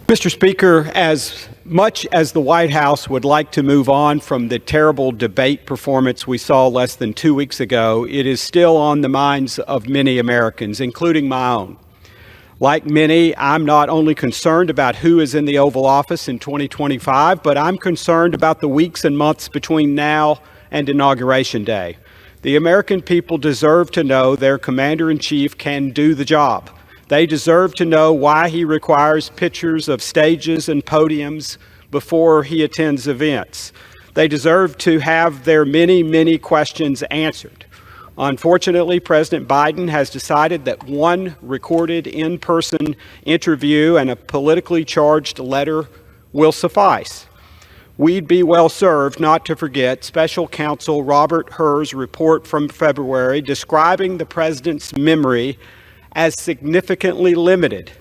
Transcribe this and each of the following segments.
Mr. Speaker, as much as the White House would like to move on from the terrible debate performance we saw less than 2 weeks ago, it is still on the minds of many Americans, including my own. Like many, I'm not only concerned about who is in the Oval Office in 2025, but I'm concerned about the weeks and months between now and Inauguration Day. The American people deserve to know their Commander-in-Chief can do the job. They deserve to know why he requires pictures of stages and podiums before he attends events. They deserve to have their many, many questions answered. Unfortunately, President Biden has decided that one recorded in-person interview and a politically charged letter will suffice. We'd be well served not to forget Special Counsel Robert Hur's report from February describing the president's memory as significantly limited.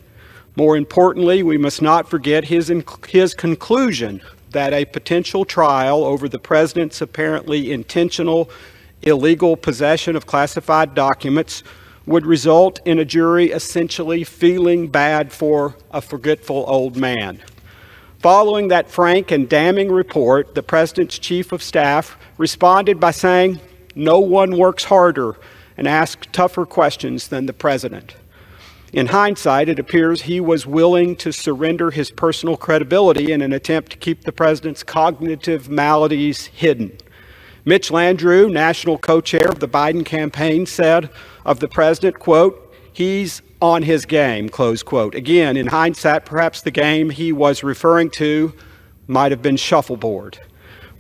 More importantly, we must not forget his conclusion that a potential trial over the president's apparently intentional illegal possession of classified documents would result in a jury essentially feeling bad for a forgetful old man. Following that frank and damning report, the president's chief of staff responded by saying, "No one works harder and asks tougher questions than the president." In hindsight, it appears he was willing to surrender his personal credibility in an attempt to keep the president's cognitive maladies hidden. Mitch Landrieu, national co-chair of the Biden campaign, said of the president, quote, "He's on his game," close quote. Again, in hindsight, perhaps the game he was referring to might have been shuffleboard.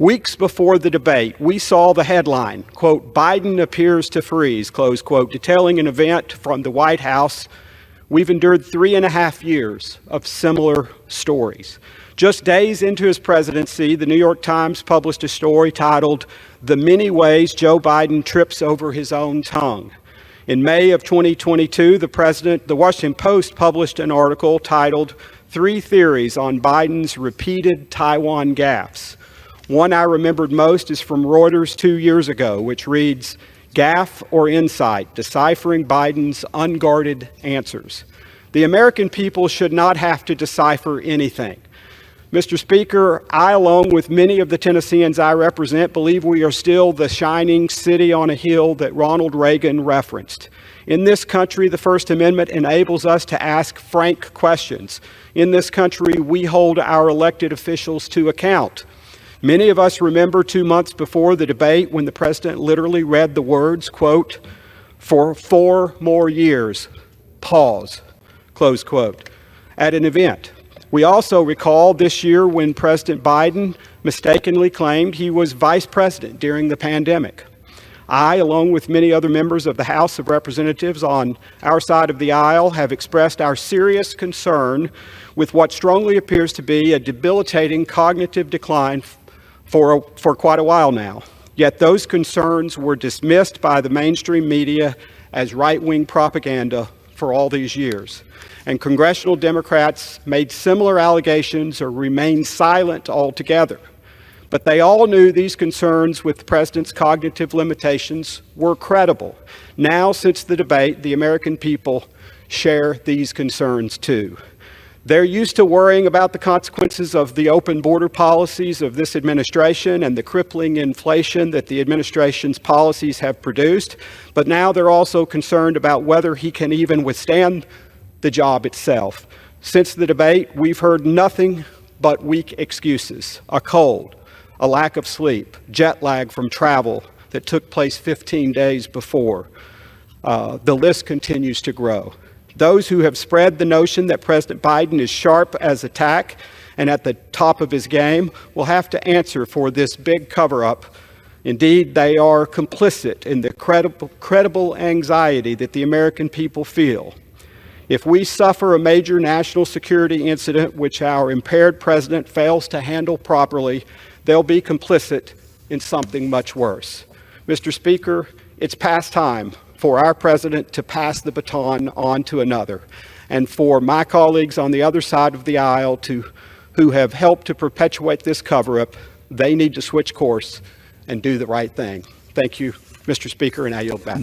Weeks before the debate, we saw the headline, quote, "Biden appears to freeze," close quote, detailing an event from the White House. We've endured 3.5 years of similar stories. Just days into his presidency, the New York Times published a story titled, "The Many Ways Joe Biden Trips Over His Own Tongue." In May of 2022, the Washington Post published an article titled, "3 Theories on Biden's Repeated Taiwan Gaffes." One I remembered most is from Reuters 2 years ago, which reads, "Gaffe or Insight, Deciphering Biden's Unguarded Answers." The American people should not have to decipher anything. Mr. Speaker, I, along with many of the Tennesseans I represent, believe we are still the shining city on a hill that Ronald Reagan referenced. In this country, the First Amendment enables us to ask frank questions. In this country, we hold our elected officials to account. Many of us remember 2 months before the debate when the president literally read the words, quote, "For 4 more years, pause," close quote, at an event. We also recall this year when President Biden mistakenly claimed he was vice president during the pandemic. I, along with many other members of the House of Representatives on our side of the aisle, have expressed our serious concern with what strongly appears to be a debilitating cognitive decline for quite a while now. Yet those concerns were dismissed by the mainstream media as right-wing propaganda for all these years. And congressional Democrats made similar allegations or remained silent altogether. But they all knew these concerns with the president's cognitive limitations were credible. Now, since the debate, the American people share these concerns too. They're used to worrying about the consequences of the open border policies of this administration and the crippling inflation that the administration's policies have produced. But now they're also concerned about whether he can even withstand the job itself. Since the debate, we've heard nothing but weak excuses: a cold, a lack of sleep, jet lag from travel that took place 15 days before. The list continues to grow. Those who have spread the notion that President Biden is sharp as a tack and at the top of his game will have to answer for this big cover-up. Indeed, they are complicit in the credible anxiety that the American people feel. If we suffer a major national security incident which our impaired president fails to handle properly, they'll be complicit in something much worse. Mr. Speaker, it's past time for our president to pass the baton on to another, and for my colleagues on the other side of the aisle who have helped to perpetuate this cover-up, they need to switch course and do the right thing. Thank you, Mr. Speaker, and I yield back.